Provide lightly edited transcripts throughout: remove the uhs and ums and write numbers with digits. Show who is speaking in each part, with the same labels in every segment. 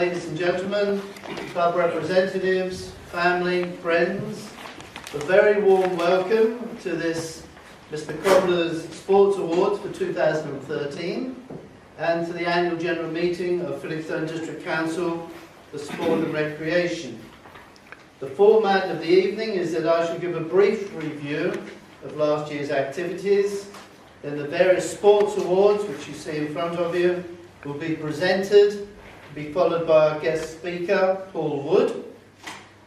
Speaker 1: ladies and gentlemen, club representatives, family, friends, a very warm welcome to this Mr. Cobbler's Sports Awards for 2013 and to the annual general meeting of Felixstowe District Council for Sport and Recreation. The format of the evening is that I shall give a brief review of last year's activities, then the various sports awards which you see in front of you will be presented, to be followed by our guest speaker, Paul Wood.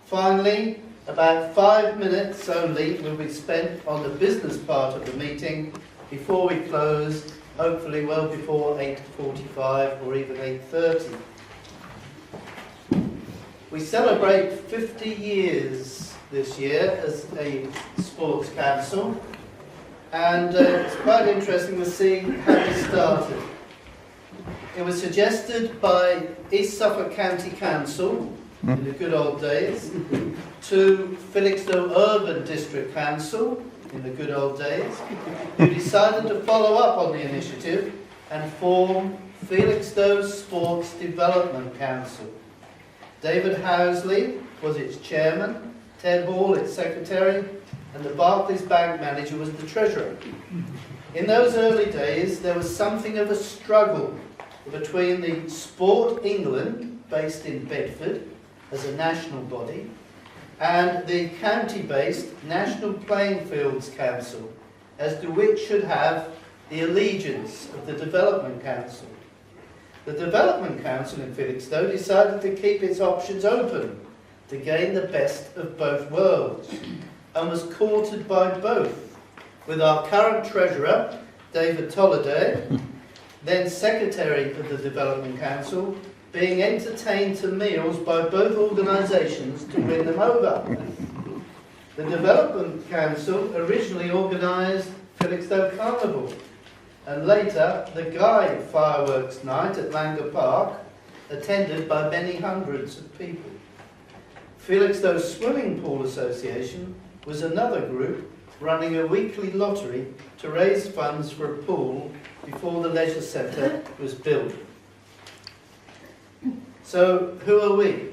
Speaker 1: Finally, about 5 minutes only will be spent on the business part of the meeting before we close, hopefully well before 8:45 or even 8:30. We celebrate 50 years this year as a sports council, and it's quite interesting to see how we started. It was suggested by East Suffolk County Council in the good old days to Felixstowe Urban District Council in the good old days, who decided to follow up on the initiative and form Felixstowe Sports Development Council. David Housley was its chairman, Ted Hall its secretary, and the Barclays Bank manager was the treasurer. In those early days, there was something of a struggle between the Sport England, based in Bedford, as a national body, and the county-based National Playing Fields Council, as to which should have the allegiance of the Development Council. The Development Council in Felixstowe decided to keep its options open to gain the best of both worlds, and was courted by both, with our current treasurer, David Tolliday, then secretary of the Development Council, being entertained to meals by both organisations to win them over. The Development Council originally organised Felixstowe Carnival, and later the Guy Fireworks Night at Langer Park, attended by many hundreds of people. Felixstowe Swimming Pool Association was another group running a weekly lottery to raise funds for a pool before the leisure centre was built. So, who are we?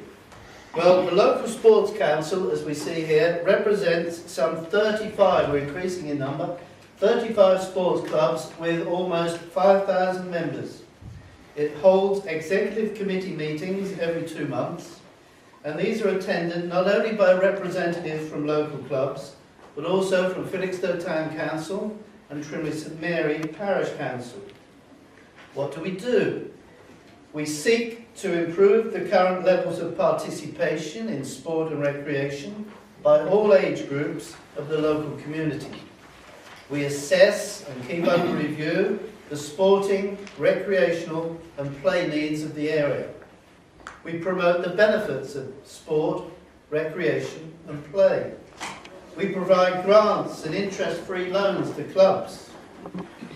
Speaker 1: Well, the local sports council, as we see here, represents some 35, we're increasing in number, 35 sports clubs with almost 5,000 members. It holds executive committee meetings every 2 months, and these are attended not only by representatives from local clubs, but also from Felixstowe Town Council and Trimley St Mary Parish Council. What do? We seek to improve the current levels of participation in sport and recreation by all age groups of the local community. We assess and keep under review the sporting, recreational and play needs of the area. We promote the benefits of sport, recreation and play. We provide grants and interest-free loans to clubs.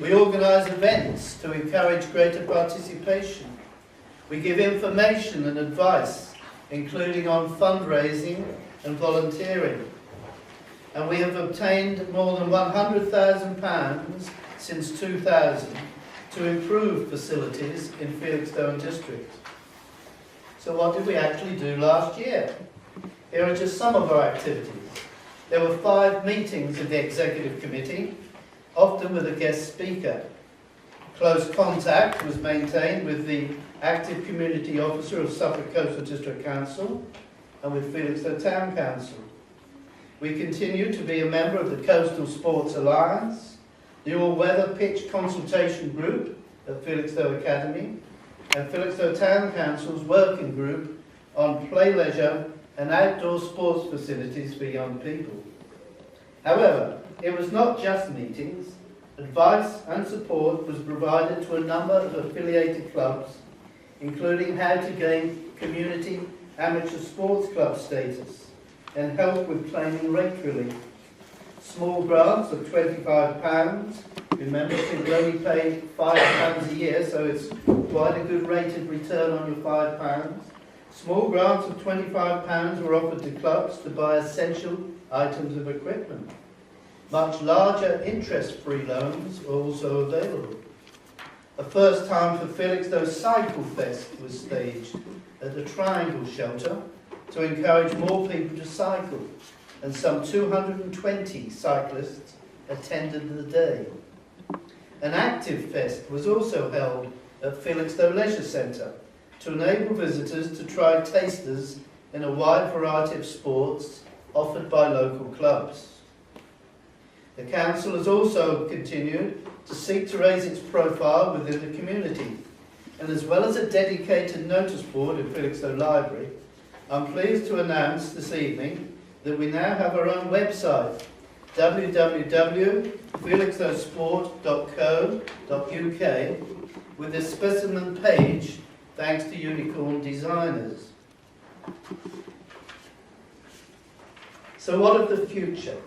Speaker 1: We organise events to encourage greater participation. We give information and advice, including on fundraising and volunteering. And we have obtained more than £100,000 since 2000 to improve facilities in Felixstowe District. So what did we actually do last year? Here are just some of our activities. There were 5 meetings of the Executive Committee, often with a guest speaker. Close contact was maintained with the Active Community Officer of Suffolk Coastal District Council and with Felixstowe Town Council. We continue to be a member of the Coastal Sports Alliance, the All-Weather Pitch Consultation Group at Felixstowe Academy, and Felixstowe Town Council's working group on play leisure and outdoor sports facilities for young people. However, it was not just meetings. Advice and support was provided to a number of affiliated clubs, including how to gain community amateur sports club status and help with training regularly. Small grants of £25. Remember, people only pay £5 a year, so it's quite a good rated return on your £5. Small grants of £25 were offered to clubs to buy essential items of equipment. Much larger interest-free loans were also available. A first time for Felixstowe Cycle Fest was staged at the Triangle Shelter to encourage more people to cycle, and some 220 cyclists attended the day. An Active Fest was also held at Felixstowe Leisure Centre to enable visitors to try tasters in a wide variety of sports offered by local clubs. The council has also continued to seek to raise its profile within the community, and as well as a dedicated notice board in Felixstowe Library, I'm pleased to announce this evening that we now have our own website, www.felixstowesport.co.uk, with a specimen page thanks to Unicorn Designers. So what of the future?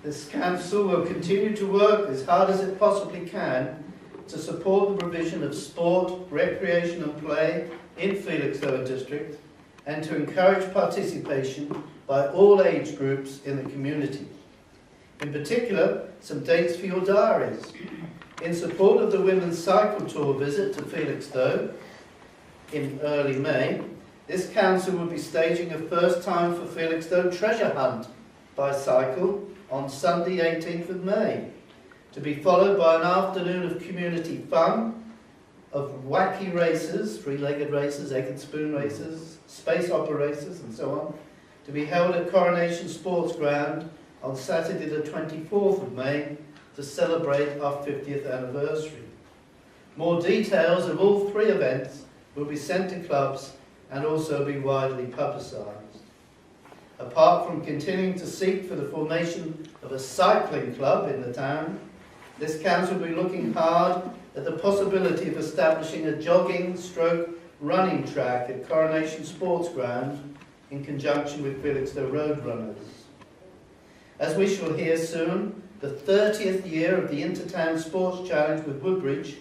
Speaker 1: This council will continue to work as hard as it possibly can to support the provision of sport, recreation and play in Felixstowe District, and to encourage participation by all age groups in the community. In particular, some dates for your diaries. In support of the Women's Cycle Tour visit to Felixstowe in early May, this council will be staging a first time for Felixstowe treasure hunt by cycle on Sunday 18th of May, to be followed by an afternoon of community fun, of wacky races, three-legged races, egg and spoon races, space opera races and so on, to be held at Coronation Sports Ground on Saturday the 24th of May to celebrate our 50th anniversary. More details of all three events will be sent to clubs and also be widely publicised. Apart from continuing to seek for the formation of a cycling club in the town, this council will be looking hard at the possibility of establishing a jogging/running track at Coronation Sports Ground in conjunction with Felixstowe Road Runners. As we shall hear soon, the 30th year of the Intertown Sports Challenge with Woodbridge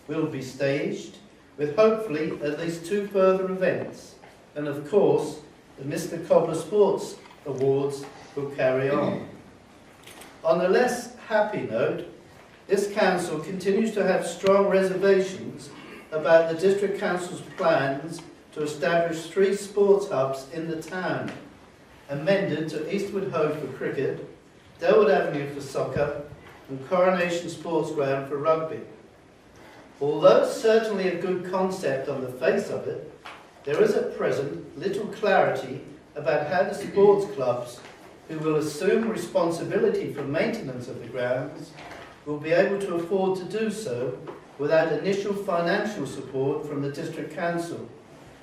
Speaker 1: will be staged, with hopefully at least 2 further events, and of course the Mr. Cobbler Sports Awards will carry on. On a less happy note, this council continues to have strong reservations about the District Council's plans to establish 3 sports hubs in the town, amended to Eastwood Hoe for cricket, Delwood Avenue for soccer, and Coronation Sports Ground for rugby. Although certainly a good concept on the face of it, there is at present little clarity about how the sports clubs, who will assume responsibility for maintenance of the grounds, will be able to afford to do so without initial financial support from the District Council,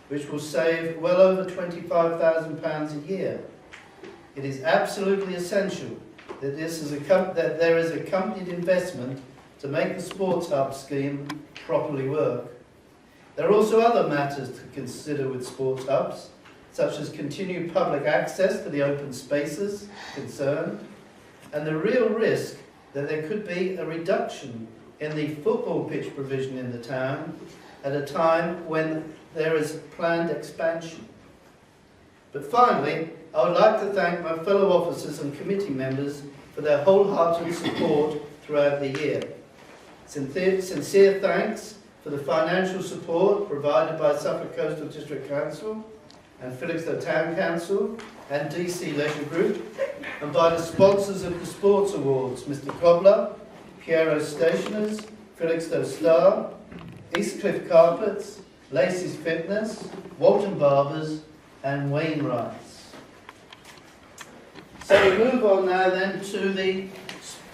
Speaker 1: which will save well over £25,000 a year. It is absolutely essential that there is accompanied investment to make the sports hub scheme properly work. There are also other matters to consider with sports hubs, such as continued public access to the open spaces concerned, and the real risk that there could be a reduction in the football pitch provision in the town at a time when there is planned expansion. But finally, I would like to thank my fellow officers and committee members for their wholehearted support throughout the year. Sincere thanks for the financial support provided by Suffolk Coastal District Council and Felixstowe Town Council and DC Leisure Group, and by the sponsors of the Sports Awards, Mr. Cobbler, Piero Stationers, Felixstowe Star, Eastcliff Carpets, Lacey's Fitness, Walton Barbers and Wainwrights. So we move on now then to the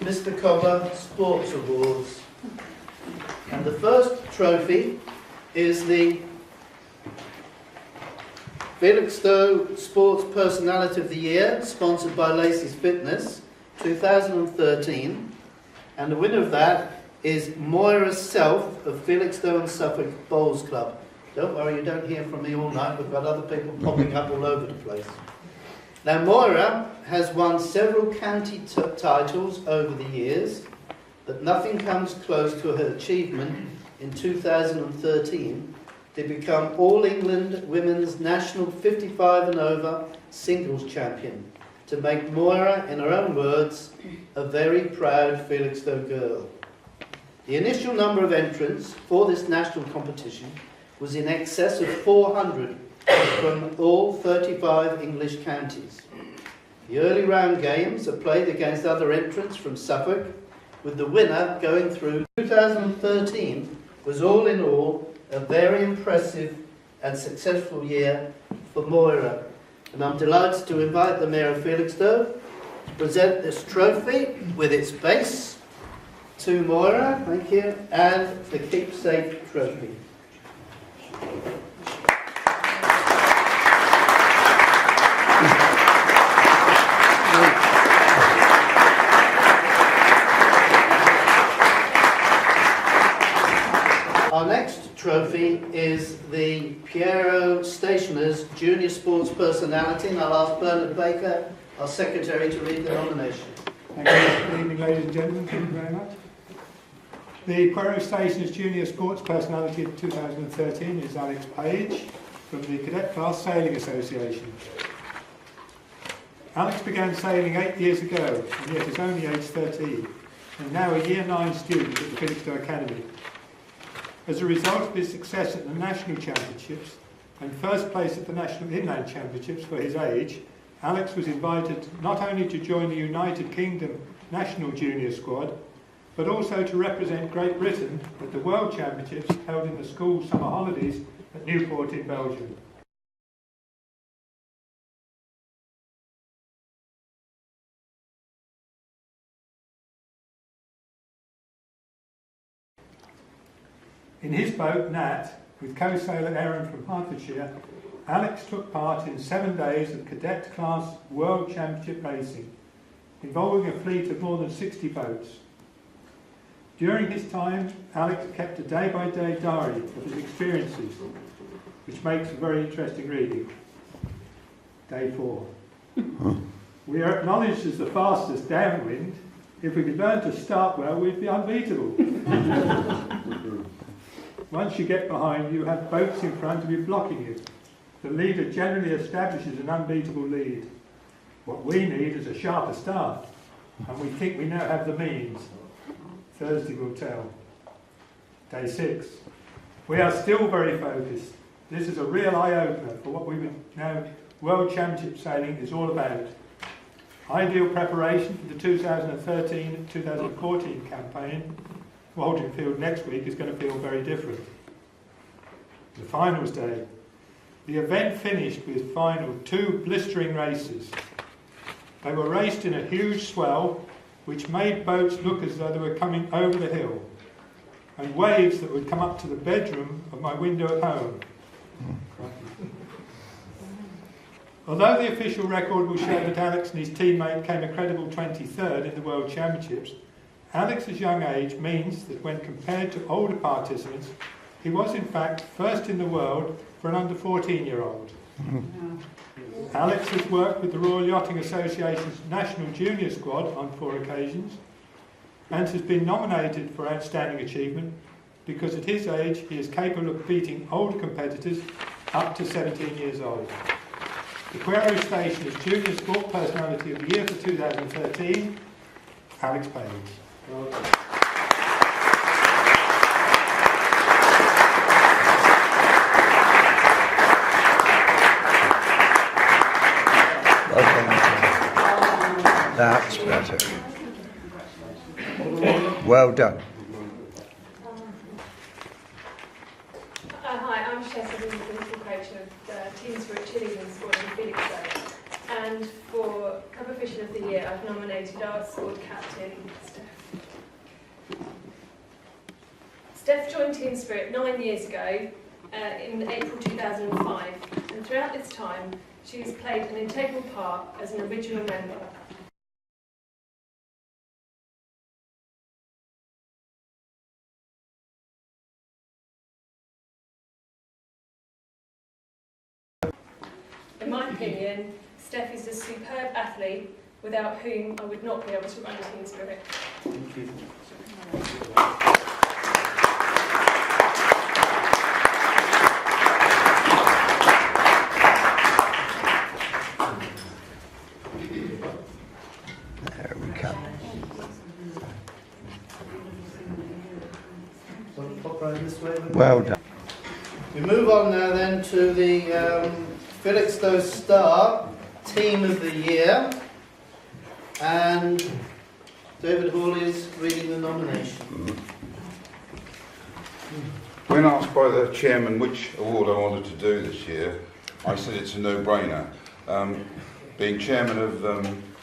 Speaker 1: Mr. Cobbler Sports Awards. And the first trophy is the Felixstowe Sports Personality of the Year, sponsored by Lacey's Fitness, 2013. And the winner of that is Moira Self of Felixstowe and Suffolk Bowls Club. Don't worry, you don't hear from me all night. We've got other people popping up all over the place. Now, Moira has won several county titles over the years, but nothing comes close to her achievement in 2013 to become All England Women's National 55 and over singles champion, to make Moira, in her own words, a very proud Felixstowe girl. The initial number of entrants for this national competition was in excess of 400 from all 35 English counties. The early round games are played against other entrants from Suffolk, with the winner going through. 2013 was all in all a very impressive and successful year for Moira, and I'm delighted to invite the Mayor of Felixstowe to present this trophy with its base to Moira, thank you, and the Keep Safe trophy. Our next trophy is the Piero Stationers Junior Sports Personality, and I'll ask Bernard Baker, our Secretary, to read the nomination.
Speaker 2: Thank you. Good evening, ladies and gentlemen. Thank you very much. The Piero Stationers Junior Sports Personality of 2013 is Alex Page from the Cadet Class Sailing Association. Alex began sailing 8 years ago, and yet is only age 13, and now a Year 9 student at the Felixstowe Academy. As a result of his success at the National Championships and first place at the National Inland Championships for his age, Alex was invited not only to join the United Kingdom National Junior Squad, but also to represent Great Britain at the World Championships held in the school summer holidays at Newport in Belgium. In his boat, Nat, with co-sailor Erin from Hertfordshire, Alex took part in 7 days of cadet class World Championship racing, involving a fleet of more than 60 boats. During his time, Alex kept a day-by-day diary of his experiences, which makes a very interesting reading. Day 4. We are acknowledged as the fastest downwind. If we could learn to start well, we'd be unbeatable. Once you get behind, you have boats in front of you blocking you. The leader generally establishes an unbeatable lead. What we need is a sharper start, and we think we now have the means. Thursday will tell. Day 6. We are still very focused. This is a real eye-opener for what we would know World Championship sailing is all about. Ideal preparation for the 2013-2014 campaign. Walton Field next week is going to feel very different. The finals day. The event finished with final 2 blistering races. They were raced in a huge swell which made boats look as though they were coming over the hill, and waves that would come up to the bedroom of my window at home. Although the official record will show that Alex and his teammate came a credible 23rd in the World Championships, Alex's young age means that when compared to older participants, he was in fact first in the world for an under 14-year-old. Alex has worked with the Royal Yachting Association's National Junior Squad on 4 occasions and has been nominated for Outstanding Achievement because at his age he is capable of beating older competitors up to 17 years old. The Quero Station is Junior Sport Personality of the Year for 2013, Alex Page.
Speaker 3: That's better. Well done.
Speaker 4: Hi, I'm Chess, I'm the principal coach of Team Spirit Cheerleading Squad in Felixstowe. And for Club Official of the Year, I've nominated our squad captain, Steph. Steph joined Team Spirit 9 years ago, in April 2005, and throughout this time, she has played an integral part as an original member. In my opinion, Steph is a superb athlete without whom I would not be able to run Team Spirit.
Speaker 1: Thank you.
Speaker 3: There we come.
Speaker 1: this way.
Speaker 3: Well done.
Speaker 1: We move on now then to the Felixstowe Star Team of the Year, and David Hawley is reading the nomination.
Speaker 5: When asked by the chairman which award I wanted to do this year, I said it's a no-brainer. Being chairman of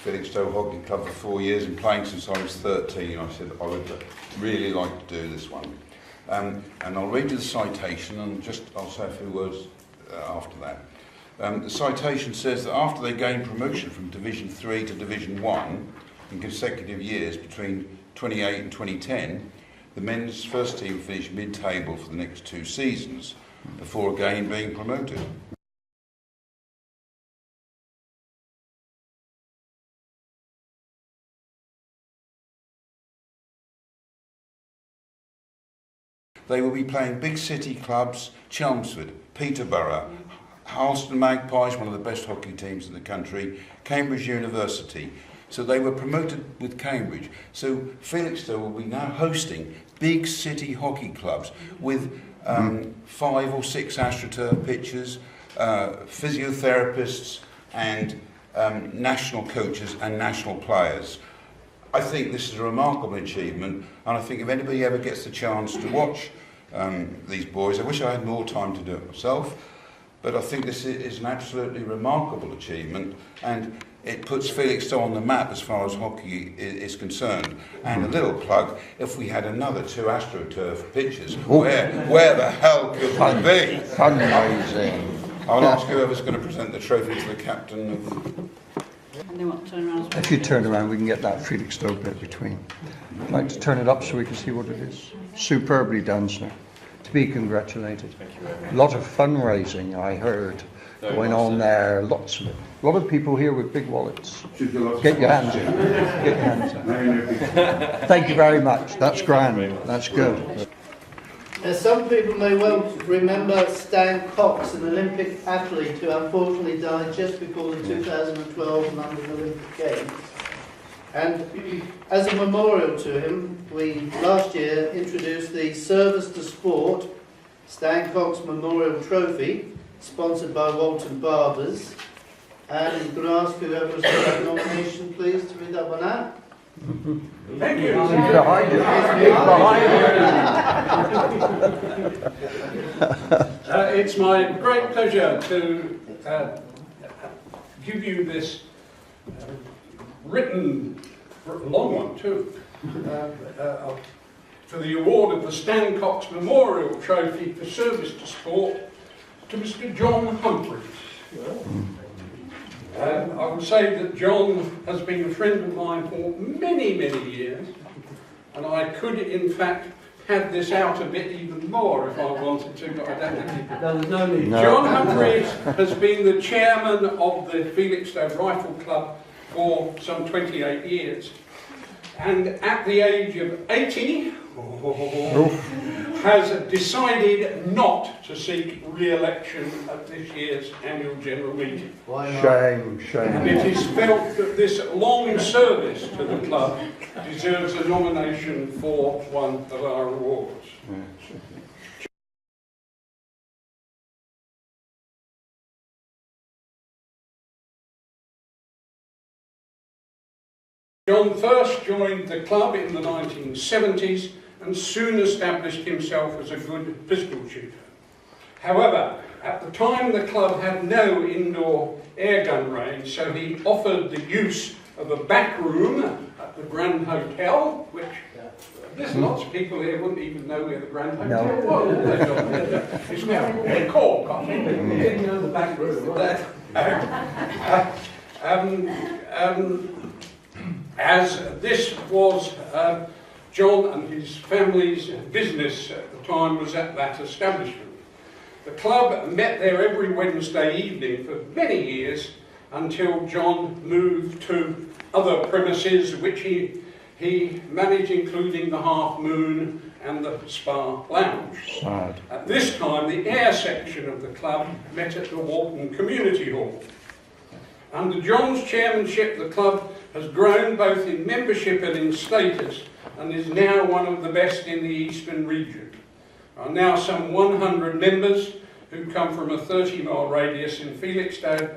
Speaker 5: Felixstowe Hockey Club for 4 years and playing since I was 13, I said I would really like to do this one. And I'll read you the citation and I'll say a few words after that. The citation says that after they gained promotion from Division 3 to Division 1 in consecutive years between 2008 and 2010, the men's first team finished mid-table for the next 2 seasons before again being promoted. They will be playing big city clubs, Chelmsford, Peterborough, Harleston Magpies, one of the best hockey teams in the country, Cambridge University. So they were promoted with Cambridge. So Felixstowe will be now hosting big city hockey clubs with 5 or 6 AstroTurf pitches, physiotherapists and national coaches and national players. I think this is a remarkable achievement, and I think if anybody ever gets the chance to watch these boys, I wish I had more time to do it myself, but I think this is an absolutely remarkable achievement, and it puts Felixstowe on the map as far as hockey is concerned. And a little plug, if we had another 2 AstroTurf pitches, where the hell could they be?
Speaker 3: Fundraising.
Speaker 5: I'll ask whoever's going to present the trophy to the captain of...
Speaker 3: If you turn around, we can get that Felixstowe bit between. I'd like to turn it up so we can see what it is. Superbly done, sir. To be congratulated. A lot of fundraising, I heard, going on there. Lots of it. A lot of people here with big wallets. Get your hands in. Get your hands in. Thank you very much. That's grand. That's good.
Speaker 1: Some people may well remember Stan Cox, an Olympic athlete who unfortunately died just before the 2012 London Olympic Games. And as a memorial to him, we last year introduced the Service to Sport Stan Cox Memorial Trophy, sponsored by Walton Barbers. And I'm going to ask whoever's got that nomination, please, to read that one out.
Speaker 6: Thank you.
Speaker 3: He's behind you.
Speaker 6: It's my great pleasure to give you this written, long one too, for the award of the Stan Cox Memorial Trophy for Service to Sport to Mr. John Humphreys. I would say that John has been a friend of mine for many, many years, and I could in fact have this out a bit even more if I wanted to, but I don't think
Speaker 1: There's no need.
Speaker 3: No.
Speaker 6: John Humphreys has been the chairman of the Felixstowe Rifle Club for some 28 years, and at the age of 80 has decided not to seek re-election at this year's annual general meeting.
Speaker 1: Why not?
Speaker 3: Shame.
Speaker 6: And it is felt that this long service to the club deserves a nomination for one of our awards. John first joined the club in the 1970s and soon established himself as a good pistol shooter. However, at the time the club had no indoor airgun range, so he offered the use of a back room at the Grand Hotel, which there's lots of people here wouldn't even know where the Grand Hotel was. It's now called Cork, I think. They didn't know the back room. As this was John and his family's business at the time was at that establishment. The club met there every Wednesday evening for many years until John moved to other premises which he managed, including the Half Moon and the Spa Lounge.
Speaker 3: Sad.
Speaker 6: At this time, the air section of the club met at the Walton Community Hall. Under John's chairmanship, the club has grown both in membership and in status, and is now one of the best in the Eastern region. are now some 100 members who come from a 30-mile radius in Felixstowe,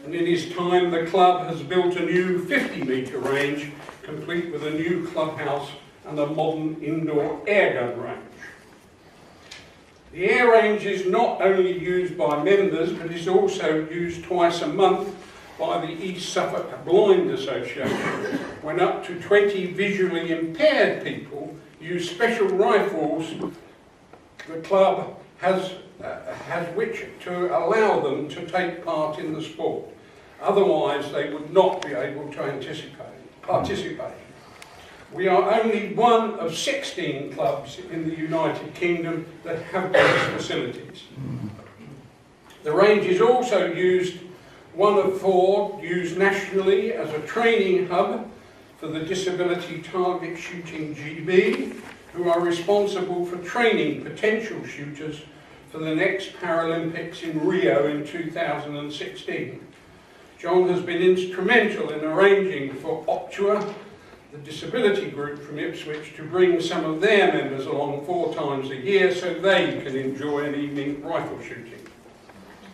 Speaker 6: and in his time the club has built a new 50-metre range, complete with a new clubhouse and a modern indoor airgun range. The air range is not only used by members, but is also used twice a month by the East Suffolk Blind Association, when up to 20 visually impaired people use special rifles the club has which to allow them to take part in the sport. Otherwise, they would not be able to participate. We are only one of 16 clubs in the United Kingdom that have these facilities. The range is also one of 4 used nationally as a training hub for the Disability Target Shooting GB, who are responsible for training potential shooters for the next Paralympics in Rio in 2016. John has been instrumental in arranging for Optua, the disability group from Ipswich, to bring some of their members along 4 times a year so they can enjoy an evening rifle shooting.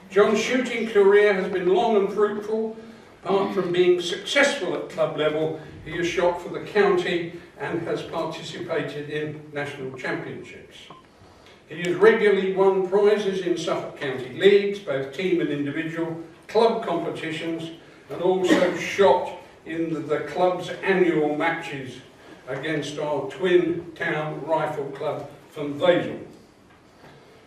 Speaker 6: John's shooting career has been long and fruitful. Apart from being successful at club level, he has shot for the county and has participated in national championships. He has regularly won prizes in Suffolk County leagues, both team and individual, club competitions, and also shot in the club's annual matches against our twin town rifle club from Vasel.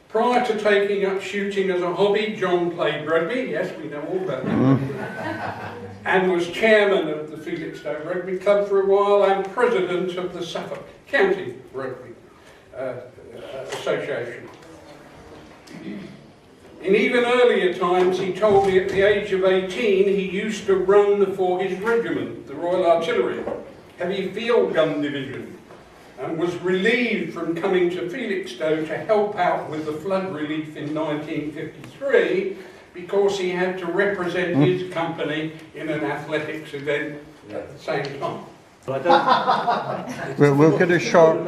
Speaker 6: Prior to taking up shooting as a hobby, John played rugby, yes, we know all about that, and was chairman of the Felixstowe Rugby Club for a while and president of the Suffolk County Rugby Association. In even earlier times, he told me at the age of 18 he used to run for his regiment, the Royal Artillery, Heavy Field Gun Division, and was relieved from coming to Felixstowe to help out with the flood relief in 1953 because he had to represent his company in an athletics event at the same time.
Speaker 3: We'll get a sharp,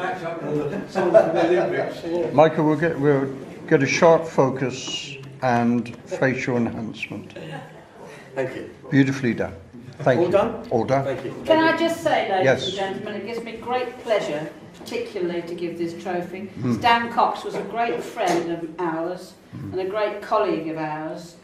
Speaker 3: Michael, we'll get a sharp focus and facial enhancement.
Speaker 7: Thank you.
Speaker 3: Beautifully done. Thank you.
Speaker 7: All done?
Speaker 3: All done.
Speaker 7: Thank you.
Speaker 8: Can I just say, ladies
Speaker 3: Yes.
Speaker 8: and gentlemen, it gives me great pleasure, particularly to give this trophy. Stan Cox was a great friend of ours and a great colleague of ours,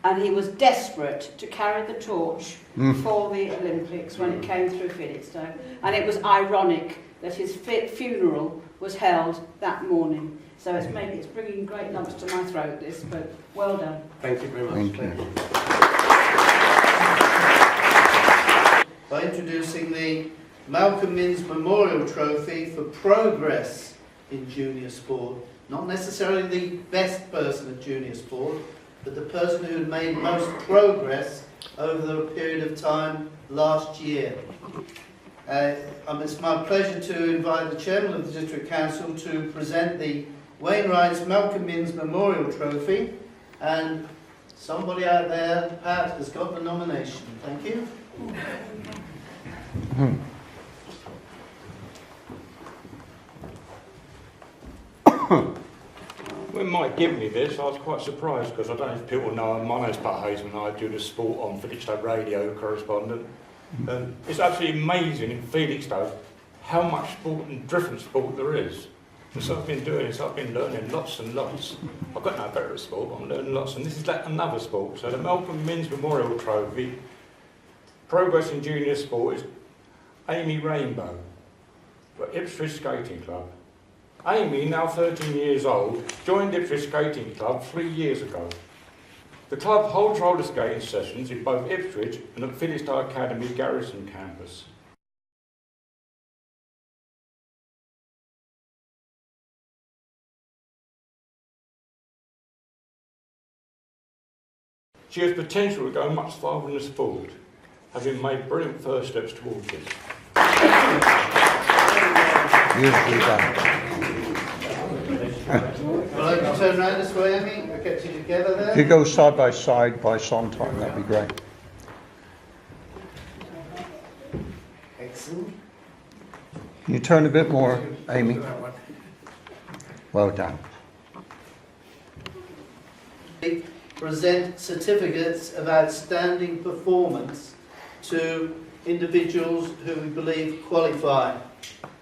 Speaker 8: and he was desperate to carry the torch for the Olympics when it came through Felixstowe. And it was ironic that his funeral was held that morning. So it's bringing great lumps to my throat, this, but well done.
Speaker 7: Thank you very much.
Speaker 3: Thank you.
Speaker 1: By introducing the Malcolm Minns Memorial Trophy for progress in junior sport. Not necessarily the best person at junior sport, but the person who had made most progress over the period of time last year. It's my pleasure to invite the Chairman of the District Council to present the Wainwright's Malcolm Minns Memorial Trophy, and somebody out there, Pat, has got the nomination. Thank you.
Speaker 9: When Mike gave me this, I was quite surprised because I don't know if people know my name's Pat Hayesman. I do the sport on Felixstowe Radio correspondent. It's absolutely amazing in Felixstowe how much sport and different sport there is. And so I've been doing this, I've been learning lots and lots. I've got no better at sport, but I'm learning lots, and this is like another sport. So the Malcolm Minns Memorial Trophy, progress in junior sport, is Amy Rainbow for Ipswich Skating Club. Amy, now 13 years old, joined Ipswich Skating Club 3 years ago. The club holds roller skating sessions in both Ipswich and at Felixstowe Academy Garrison campus. She has potential to go much farther in the sport, having made brilliant first steps towards this.
Speaker 3: Beautifully done.
Speaker 1: Well, I can turn around this way, Amy. I'll get you together there.
Speaker 3: If you go side by side by Sondheim, that'd be great.
Speaker 1: Excellent.
Speaker 3: Can you turn a bit more, Amy? Well done.
Speaker 1: present certificates of outstanding performance to individuals who we believe qualify.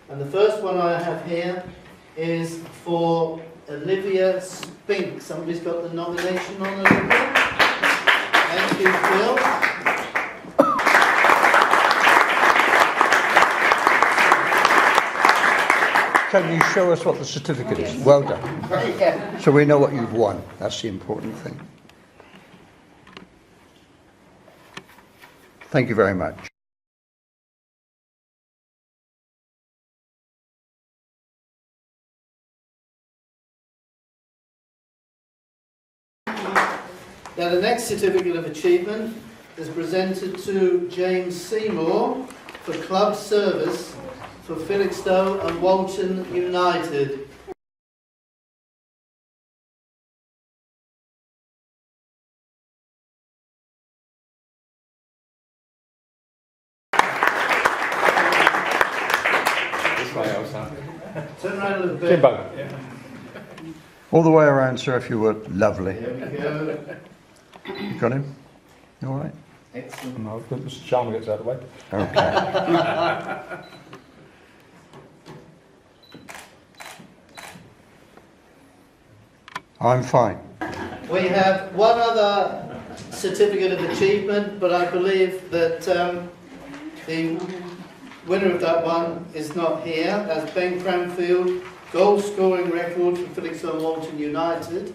Speaker 1: And the first one I have here is for Olivia Spink. Somebody's got the nomination on Olivia. Thank you, Phil.
Speaker 3: Can you show us what the certificate is? Well done. So we know what you've won. That's the important thing. Thank you very much.
Speaker 1: Now the next certificate of achievement is presented to James Seymour for club service for Felixstowe and Walton United. Turn around a little bit.
Speaker 3: All the way around, sir, if you would. Lovely.
Speaker 1: There we go.
Speaker 3: You got him? You all right?
Speaker 1: Excellent.
Speaker 2: No, Mr. Chalmers gets out of the way.
Speaker 3: Okay. I'm fine.
Speaker 1: We have one other certificate of achievement, but I believe that the winner of that one is not here. That's Ben Cranfield, goal scoring record for Felixstowe and Walton United.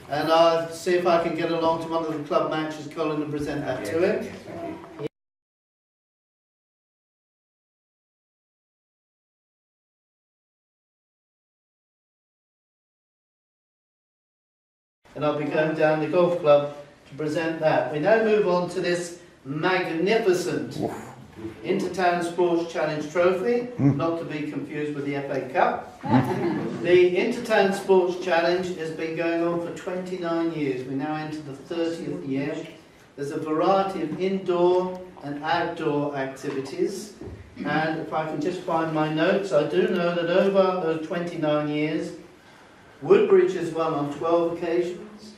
Speaker 1: And I'll see if I can get along to one of the club matches, Colin, and present that to him. And I'll be going down the golf club to present that. We now move on to this magnificent Intertown Sports Challenge Trophy, not to be confused with the FA Cup. The Intertown Sports Challenge has been going on for 29 years. We now enter the 30th year. There's a variety of indoor and outdoor activities. And if I can just find my notes, I do know that over those 29 years, Woodbridge has won on 12 occasions,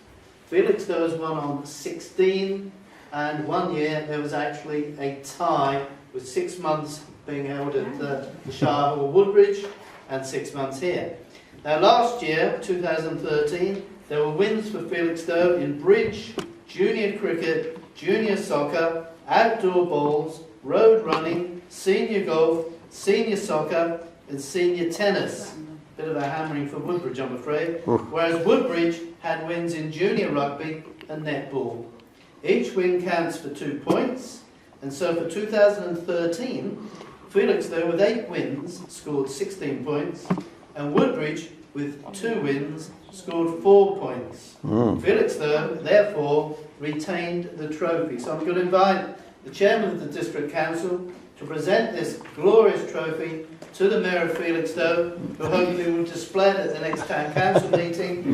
Speaker 1: Felixstowe has won on 16, and one year there was actually a tie with 6 months being held at the Shire Hall Woodbridge and 6 months here. Now last year, 2013, there were wins for Felixstowe in bridge, junior cricket, junior soccer, outdoor bowls, road running, senior golf, senior soccer and senior tennis. Bit of a hammering for Woodbridge, I'm afraid. Whereas Woodbridge had wins in junior rugby and netball. Each win counts for 2 points, and so for 2013, Felixstowe with 8 wins scored 16 points, and Woodbridge with 2 wins scored 4 points. Felixstowe therefore retained the trophy. So I'm going to invite the chairman of the district council to present this glorious trophy to the Mayor of Felixstowe, who hopefully will display it at the next town council meeting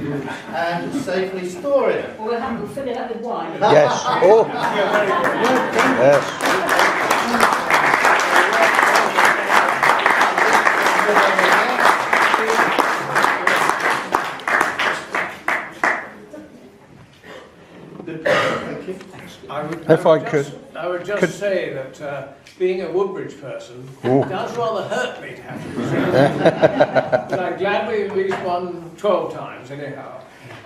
Speaker 1: and safely store it.
Speaker 8: We'll fill it up with wine.
Speaker 3: Yes. Oh. Yes.
Speaker 1: Thank you.
Speaker 10: I would just say that being a Woodbridge person does rather hurt me to have to present. But I'm glad we at least won 12 times anyhow.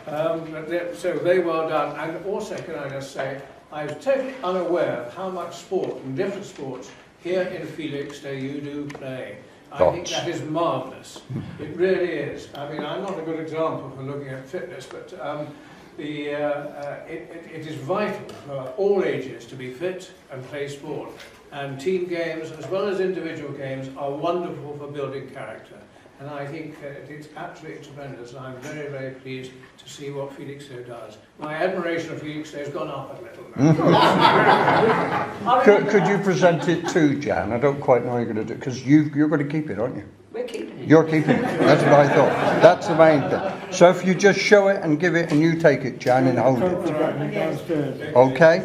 Speaker 10: So very well done. And also, can I just say, I was totally unaware of how much sport and different sports here in Felixstowe you do play. I think that is marvellous. It really is. I mean, I'm not a good example for looking at fitness, but it is vital for all ages to be fit and play sport. And team games, as well as individual games, are wonderful for building character. And I think it's absolutely tremendous. And I'm very, very pleased to see what Felixstowe does. My admiration of Felixstowe has gone up a little.
Speaker 3: Could you present it too, Jan? I don't quite know how you're going to do it, because you're going to keep it, aren't you?
Speaker 8: We're keeping it.
Speaker 3: You're keeping it. That's what I thought. That's the main thing. So if you just show it and give it, and you take it, Jan, and hold it. Okay?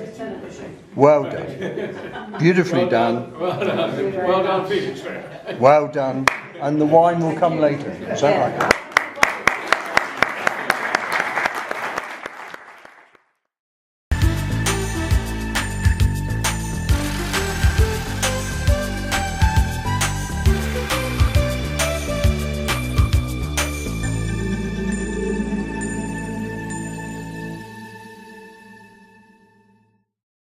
Speaker 3: Well done. Beautifully done.
Speaker 10: Well done. Well done, Felixstowe.
Speaker 3: Well done. And the wine will come later. Is that right?